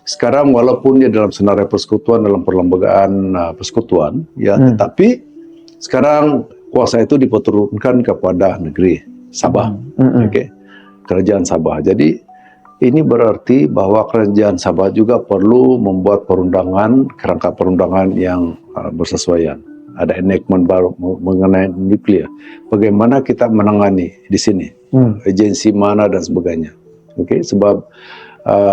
sekarang, walaupun dia dalam senarai persekutuan, dalam perlembagaan persekutuan, ya, tetapi sekarang kuasa itu diperturunkan kepada negeri Sabah, kerajaan Sabah. Jadi ini berarti bahwa kerajaan Sabah juga perlu membuat perundangan, kerangka perundangan yang bersesuaian. Ada enactment baru mengenai nuklir. Bagaimana kita menangani di sini, agensi mana dan sebagainya. Sebab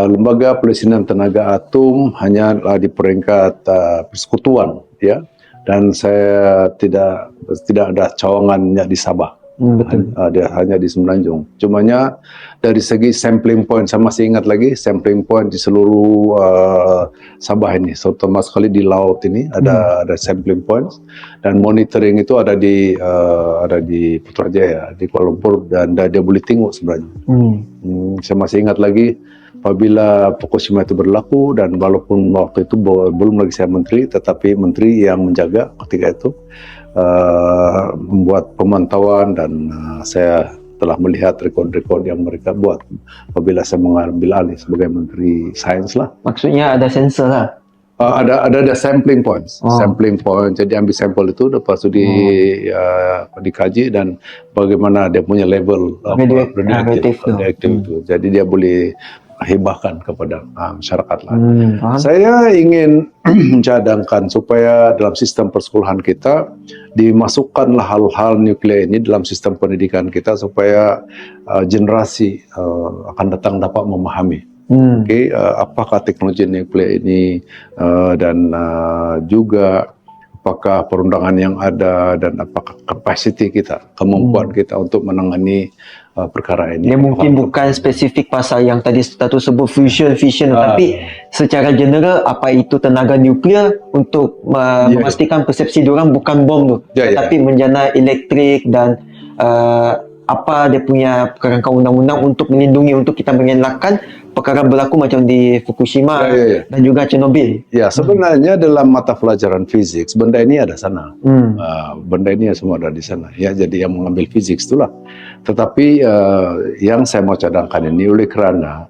lembaga pelestarian tenaga atom hanyalah di peringkat persekutuan, ya. Dan saya tidak ada cawangannya di Sabah. Betul. Dia hanya di Semenanjung. Cumanya dari segi sampling point, saya masih ingat lagi sampling point di seluruh Sabah ini, terutama sekali di laut ini ada sampling points, dan monitoring itu ada di Putrajaya, di Kuala Lumpur, dan dia boleh tengok sebenarnya. Saya masih ingat lagi apabila Fukushima itu berlaku, dan walaupun waktu itu belum lagi saya menteri, tetapi menteri yang menjaga ketika itu membuat pemantauan, dan saya telah melihat rekod-rekod yang mereka buat apabila saya mengambil alih sebagai menteri sains lah. Maksudnya ada sensor lah. Ada sampling points, sampling point. Jadi ambil sampel itu, lepas itu dikaji dan bagaimana dia punya level radioaktif itu. Jadi dia boleh hibahkan kepada masyarakat lah. Saya ingin mencadangkan supaya dalam sistem persekolahan kita dimasukkanlah hal-hal nuklir ini dalam sistem pendidikan kita supaya generasi akan datang dapat memahami. Apakah teknologi nuklir ini dan juga apakah perundangan yang ada, dan apakah kapasiti kita, kemampuan kita untuk menangani perkara ini. Dia mungkin bukan spesifik pasal yang tadi Datuk sebut fission, tapi secara general apa itu tenaga nuklear untuk memastikan persepsi diorang bukan bom tu, tapi menjana elektrik dan apa dia punya kerangka undang-undang untuk melindungi, untuk kita mengelakkan perkara berlaku macam di Fukushima dan juga Chernobyl. Ya, sebenarnya dalam mata pelajaran fisik benda ini ada sana. Benda ini semua ada di sana. Ya, jadi yang mengambil fisik itulah. Tetapi yang saya mau cadangkan ini oleh kerana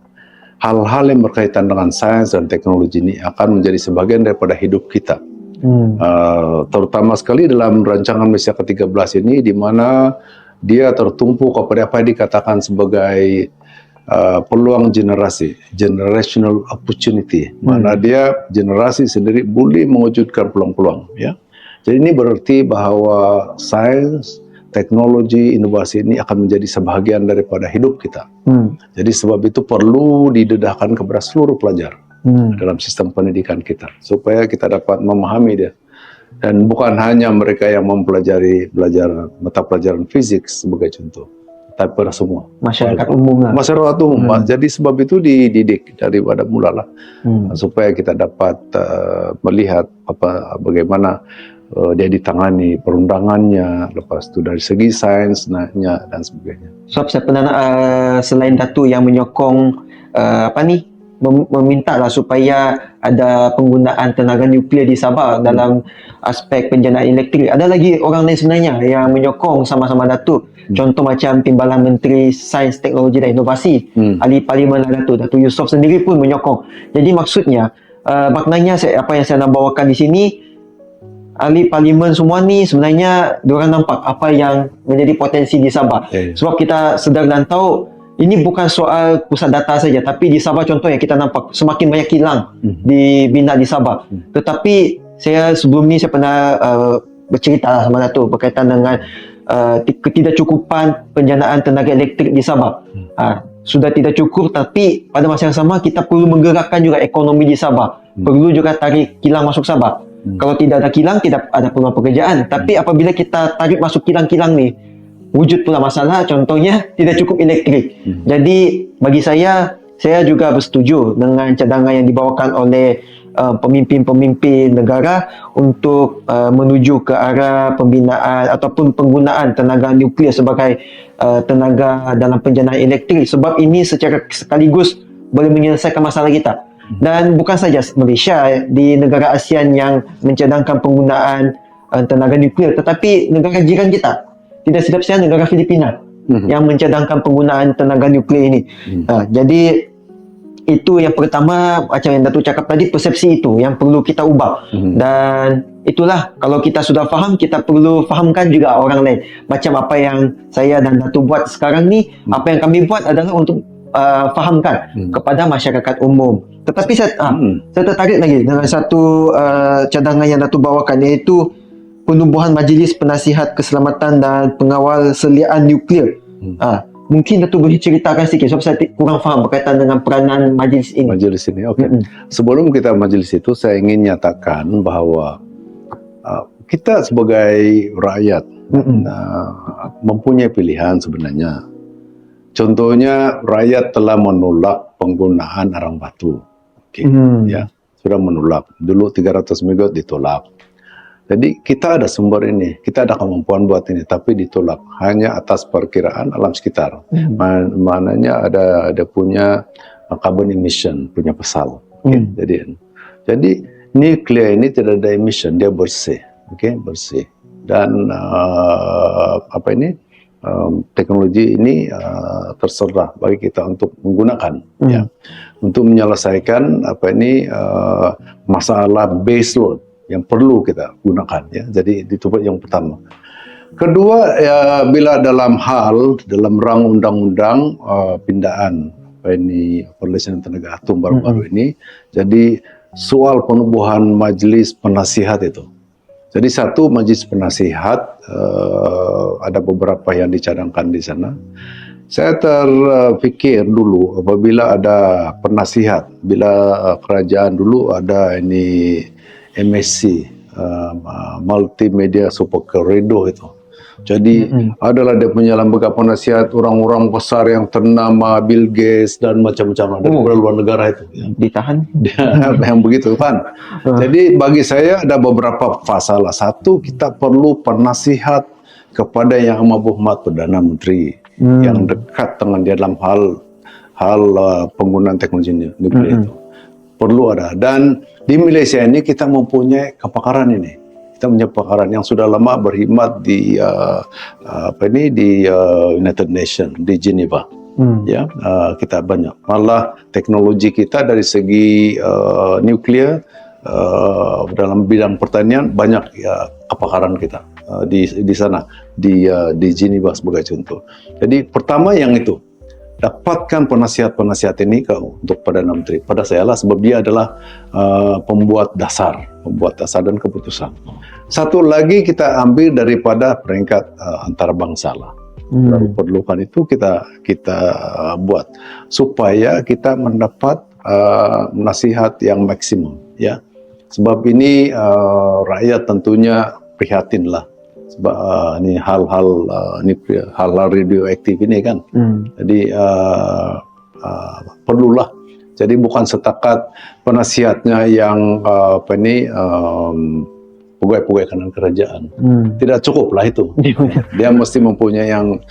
hal-hal yang berkaitan dengan sains dan teknologi ini akan menjadi sebagian daripada hidup kita. Terutama sekali dalam rancangan Malaysia ke-13 ini, di mana dia tertumpu kepada apa yang dikatakan sebagai peluang generasi, generational opportunity. Mana dia generasi sendiri boleh mewujudkan peluang-peluang. Ya. Jadi ini berarti bahawa sains, teknologi, inovasi ini akan menjadi sebahagian daripada hidup kita. Jadi sebab itu perlu didedahkan kepada seluruh pelajar dalam sistem pendidikan kita, supaya kita dapat memahami dia. Dan bukan hanya mereka yang mempelajari mata pelajaran fisik sebagai contoh, tapi pada semua masyarakat umum lah. Masyarakat umum. Jadi sebab itu dididik daripada mula lah, supaya kita dapat melihat bagaimana dia ditangani perundangannya, lepas itu dari segi sainsnya dan sebagainya. Sebab saya pernah selain Datuk yang menyokong meminta lah supaya ada penggunaan tenaga nuklear di Sabah dalam aspek penjanaan elektrik. Ada lagi orang lain sebenarnya yang menyokong sama-sama Datuk. Contoh macam Timbalan Menteri Sains, Teknologi dan Inovasi, ahli Parlimen Datuk Yusof sendiri pun menyokong. Jadi maksudnya maknanya apa yang saya nak bawakan di sini, ahli Parlimen semua ni sebenarnya diorang nampak apa yang menjadi potensi di Sabah. Sebab kita sedar dan tahu ini bukan soal pusat data saja, tapi di Sabah contohnya kita nampak semakin banyak kilang dibina di Sabah. Tetapi sebelum ni saya pernah bercerita sama Datuk berkaitan dengan ketidakcukupan penjanaan tenaga elektrik di Sabah. Sudah tidak cukup, tapi pada masa yang sama kita perlu menggerakkan juga ekonomi di Sabah. Perlu juga tarik kilang masuk Sabah. Kalau tidak ada kilang, tidak ada peluang pekerjaan. Tapi apabila kita tarik masuk kilang-kilang ni, wujud pula masalah, contohnya tidak cukup elektrik. Jadi bagi saya juga bersetuju dengan cadangan yang dibawakan oleh pemimpin-pemimpin negara untuk menuju ke arah pembinaan ataupun penggunaan tenaga nuklear sebagai tenaga dalam penjanaan elektrik, sebab ini secara sekaligus boleh menyelesaikan masalah kita. Dan bukan saja Malaysia di negara ASEAN yang mencadangkan penggunaan tenaga nuklear, tetapi negara jiran kita, tidak silap saya negara Filipina yang mencadangkan penggunaan tenaga nuklear ini. Jadi itu yang pertama, macam yang Datuk cakap tadi, persepsi itu yang perlu kita ubah. Dan itulah, kalau kita sudah faham, kita perlu fahamkan juga orang lain. Macam apa yang saya dan Datuk buat sekarang ni, apa yang kami buat adalah untuk fahamkan kepada masyarakat umum. Tetapi saya tertarik lagi dengan satu cadangan yang Datuk bawakan, iaitu penubuhan Majlis Penasihat Keselamatan dan Pengawal Seliaan Nuklear. Mungkin Datuk boleh ceritakan sikit, sebab saya kurang faham berkaitan dengan peranan majlis ini. Majlis ini, okey. Sebelum kita majlis itu, saya ingin nyatakan bahawa kita sebagai rakyat mempunyai pilihan sebenarnya. Contohnya rakyat telah menolak penggunaan arang batu. Ya, sudah menolak. Dulu 300 megawatt ditolak. Jadi kita ada sumber ini, kita ada kemampuan buat ini, tapi ditolak hanya atas perkiraan alam sekitar. Mananya ada punya carbon emission, punya pasal. Jadi nuklir ini tidak ada emission, dia bersih, bersih. Dan teknologi ini terserah bagi kita untuk menggunakan, ya, untuk menyelesaikan masalah base load yang perlu kita gunakan, ya. Jadi itu yang pertama. Kedua, ya, bila dalam rang undang-undang pindaan perlesian tenaga atom baru-baru ini, jadi soal penubuhan majelis penasihat itu. Jadi satu majelis penasihat, ada beberapa yang dicadangkan di sana. Saya terpikir dulu apabila ada penasihat, bila kerajaan dulu ada ini MSC, Multimedia Super Corridor itu. Jadi adalah dia punya lembaga penasihat orang-orang besar yang ternama, Bill Gates dan macam-macam dari luar negara itu. Ya. Ditahan? Yang begitu kan. Jadi bagi saya ada beberapa masalah. Satu, kita perlu penasihat kepada yang amat berhormat Perdana Menteri yang dekat dengan dia dalam hal penggunaan teknologi nuklir itu. Perlu ada. Dan di Malaysia ini kita mempunyai kepakaran ini. Kita punya kepakaran yang sudah lama berkhidmat di United Nations di Geneva. Ya, kita banyak. Malah teknologi kita dari segi nuklir dalam bidang pertanian banyak kepakaran kita di sana di Geneva sebagai contoh. Jadi pertama yang itu, dapatkan penasihat-penasihat ini untuk Perdana Menteri. Pada saya lah, sebab dia adalah pembuat dasar dan keputusan. Satu lagi kita ambil daripada peringkat antarabangsa lah. Lalu perlukan itu kita buat supaya kita mendapat nasihat yang maksimum, ya. Sebab ini rakyat tentunya prihatin lah. Sebab ini hal-hal radioaktif ini kan. Jadi perlulah. Jadi bukan setakat penasihatnya yang pegawai-pegawai kanan kerajaan. Tidak cukup lah itu. Dia mesti mempunyai yang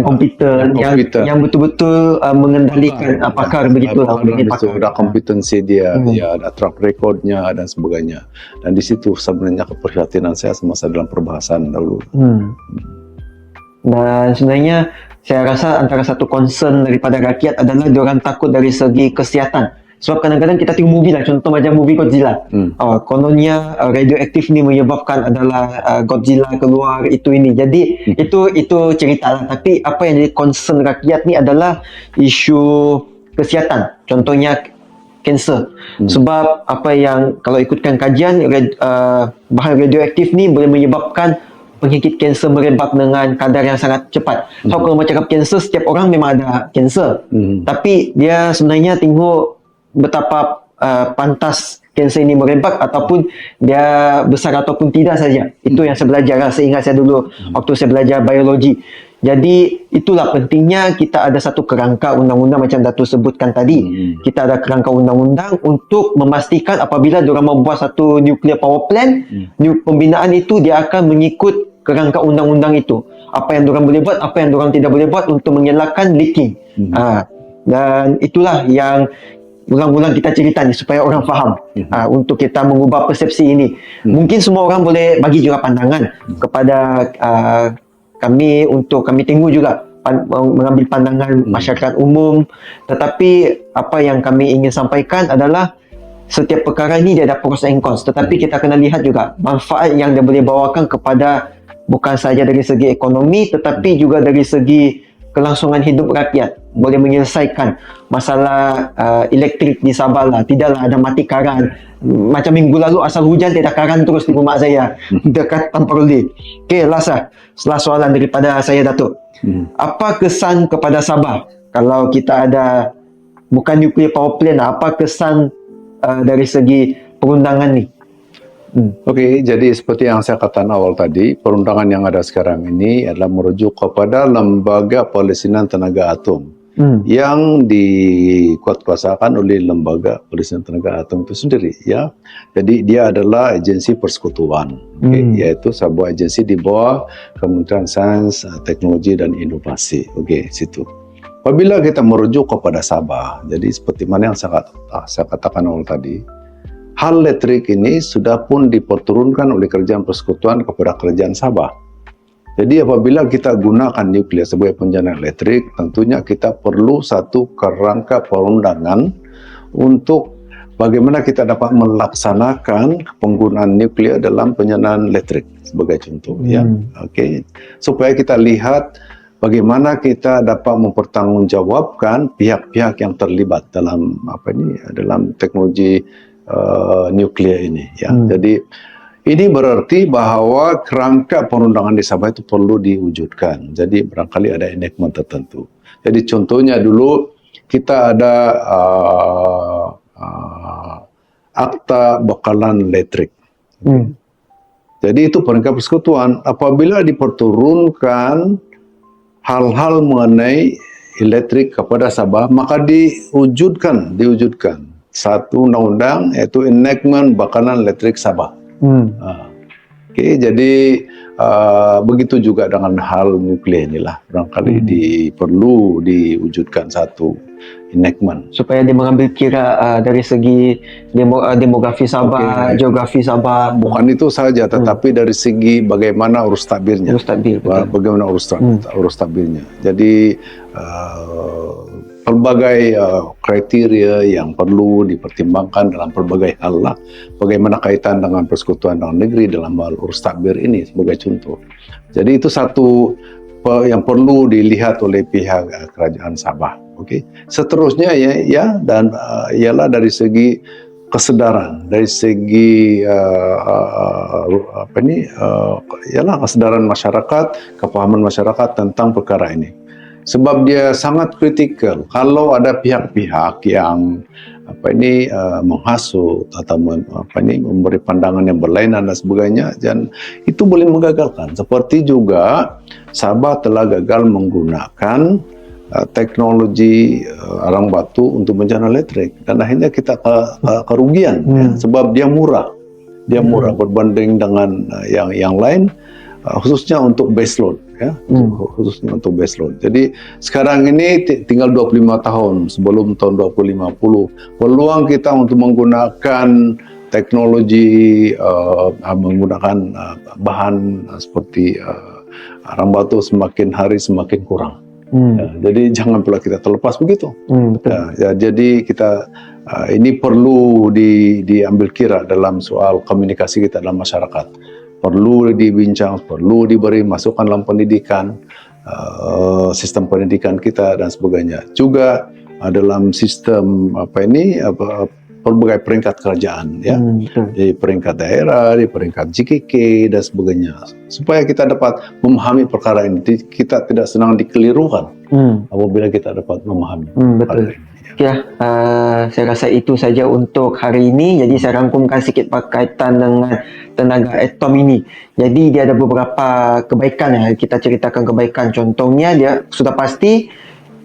kompeten, yang betul-betul mengendalikan apakah begitu lah. Ada kompetensi dia, ya, ada track recordnya dan sebagainya. Dan di situ sebenarnya keprihatinan saya semasa dalam perbahasan dahulu. Dan sebenarnya saya rasa antara satu concern daripada rakyat adalah diorang takut dari segi kesihatan. Sebab kadang-kadang kita tengok movie lah, contoh macam movie Godzilla. Kononnya radioaktif ni menyebabkan adalah Godzilla keluar itu ini. Jadi itu cerita lah. Tapi apa yang jadi concern rakyat ni adalah isu kesihatan. Contohnya kanser. Sebab apa yang kalau ikutkan kajian, bahan radioaktif ni boleh menyebabkan penyakit kanser merebak dengan kadar yang sangat cepat. So kalau bercakap kanser, setiap orang memang ada kanser. Tapi dia sebenarnya tengok betapa pantas kanser ini merebak ataupun dia besar ataupun tidak saja. Itu yang saya belajar. Saya ingat saya dulu waktu saya belajar biologi. Jadi itulah pentingnya kita ada satu kerangka undang-undang macam Datuk sebutkan tadi. Kita ada kerangka undang-undang untuk memastikan apabila diorang membuat satu nuclear power plant, pembinaan itu dia akan mengikut kerangka undang-undang itu. Apa yang diorang boleh buat, apa yang diorang tidak boleh buat untuk mengelakkan leaking. Dan itulah yang ulang-ulang kita cerita ni supaya orang faham untuk kita mengubah persepsi ini. Mungkin semua orang boleh bagi juga pandangan kepada kami untuk kami tengok juga mengambil pandangan masyarakat umum. Tetapi apa yang kami ingin sampaikan adalah setiap perkara ini dia ada pros and cons. Tetapi kita kena lihat juga manfaat yang dia boleh bawakan kepada bukan saja dari segi ekonomi tetapi juga dari segi kelangsungan hidup rakyat. Boleh menyelesaikan masalah elektrik di Sabah lah. Tidaklah ada mati karan. Macam minggu lalu asal hujan tidak karan terus di rumah saya dekat Tamparuli. Okey, setelah soalan daripada saya Datuk. Apa kesan kepada Sabah kalau kita ada bukan nuclear power plant, apa kesan dari segi perundangan ni? Oke, jadi seperti yang saya katakan awal tadi, perundangan yang ada sekarang ini adalah merujuk kepada Lembaga Pelisinan Tenaga Atom yang dikuatkuasakan oleh Lembaga Pelisinan Tenaga Atom itu sendiri, ya. Jadi dia adalah agensi persekutuan, yaitu sebuah agensi di bawah Kementerian Sains, Teknologi dan Inovasi. Oke, situ. Apabila kita merujuk kepada Sabah, jadi seperti mana yang saya katakan awal tadi, hal listrik ini sudah pun diperturunkan oleh kerajaan persekutuan kepada kerajaan Sabah. Jadi apabila kita gunakan nuklir sebagai penjana elektrik, tentunya kita perlu satu kerangka perundangan untuk bagaimana kita dapat melaksanakan penggunaan nuklir dalam penjanaan listrik sebagai contoh, ya. Oke. Supaya kita lihat bagaimana kita dapat mempertanggungjawabkan pihak-pihak yang terlibat dalam dalam teknologi nuklir ini, ya. Jadi ini berarti bahwa kerangka perundangan di Sabah itu perlu diwujudkan. Jadi barangkali ada enactment tertentu. Jadi contohnya dulu kita ada Akta Bekalan Listrik. Jadi itu perangkat persekutuan. Apabila diperturunkan hal-hal mengenai elektrik kepada Sabah, maka diwujudkan satu undang-undang, yaitu Enactment Bekalan Listrik Sabah. Oke, jadi begitu juga dengan hal nuklir inilah barangkali perlu diwujudkan satu enactment supaya dia mengambil kira dari segi demografi Sabah, geografi Sabah. Bukan itu saja, tetapi dari segi bagaimana urus takbirnya. Bagaimana urus takbirnya. Jadi pelbagai kriteria yang perlu dipertimbangkan dalam pelbagai hal lah. Bagaimana kaitan dengan persekutuan dalam negeri dalam hal urus takbir ini sebagai contoh. Jadi itu satu yang perlu dilihat oleh pihak kerajaan Sabah. Oke. Seterusnya dan ialah dari segi kesadaran, dari segi ialah kesadaran masyarakat, kepahaman masyarakat tentang perkara ini. Sebab dia sangat kritikal kalau ada pihak-pihak yang menghasut atau memberi pandangan yang berlainan dan sebagainya, dan itu boleh menggagalkan. Seperti juga Sabah telah gagal menggunakan teknologi arang batu untuk bencana elektrik, dan akhirnya kita kerugian sebab dia murah berbanding dengan yang lain, khususnya untuk baseload, ya. Khususnya untuk baseload. Jadi sekarang ini tinggal 25 tahun sebelum tahun 2050, peluang kita untuk menggunakan teknologi menggunakan bahan seperti arang batu semakin hari semakin kurang. Jadi jangan pula kita terlepas begitu. Jadi kita ini perlu diambil kira dalam soal komunikasi kita dalam masyarakat. Perlu dibincang, perlu diberi masukan dalam pendidikan, sistem pendidikan kita dan sebagainya. Juga dalam sistem pelbagai peringkat kerajaan, ya, di peringkat daerah, di peringkat JKK dan sebagainya, supaya kita dapat memahami perkara ini. Kita tidak senang dikelirukan apabila kita dapat memahami. Betul. Ya, saya rasa itu saja untuk hari ini. Jadi saya rangkumkan sedikit berkaitan dengan tenaga atom ini. Jadi dia ada beberapa kebaikan, ya. Kita ceritakan kebaikan. Contohnya dia sudah pasti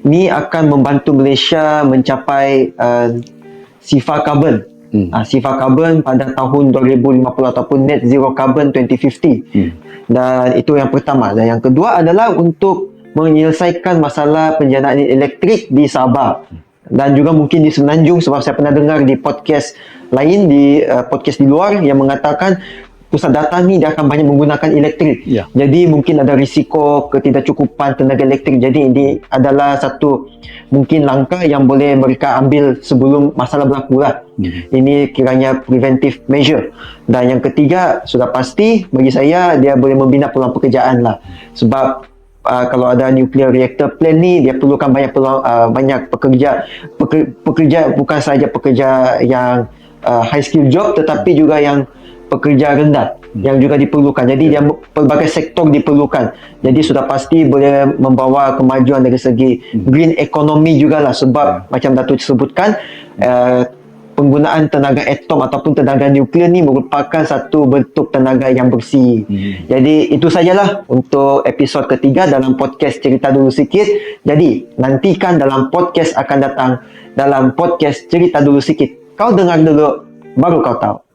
ini akan membantu Malaysia mencapai sifar karbon. Sifar karbon pada tahun 2050 ataupun net zero carbon 2050. Dan itu yang pertama. Dan yang kedua adalah untuk menyelesaikan masalah penjanaan elektrik di Sabah. Dan juga mungkin di Semenanjung, sebab saya pernah dengar di podcast lain, di podcast di luar yang mengatakan pusat data ni dia akan banyak menggunakan elektrik. Jadi mungkin ada risiko ketidakcukupan tenaga elektrik. Jadi ini adalah satu mungkin langkah yang boleh mereka ambil sebelum masalah berlaku lah. Ini kiranya preventive measure. Dan yang ketiga, sudah pasti bagi saya dia boleh membina peluang pekerjaan lah. Sebab kalau ada nuclear reactor plant ni, dia perlukan banyak peluang, banyak pekerja bukan sahaja pekerja yang high skill job, tetapi juga yang pekerja rendah yang juga diperlukan. Jadi dia pelbagai sektor diperlukan. Jadi sudah pasti boleh membawa kemajuan dari segi green economy jugalah, sebab macam Datuk sebutkan penggunaan tenaga atom ataupun tenaga nuklear ni merupakan satu bentuk tenaga yang bersih. Jadi itu sajalah untuk episod ketiga dalam podcast Cerita Dulu Sikit. Jadi nantikan dalam podcast akan datang, dalam podcast Cerita Dulu Sikit. Kau dengar dulu, baru kau tahu.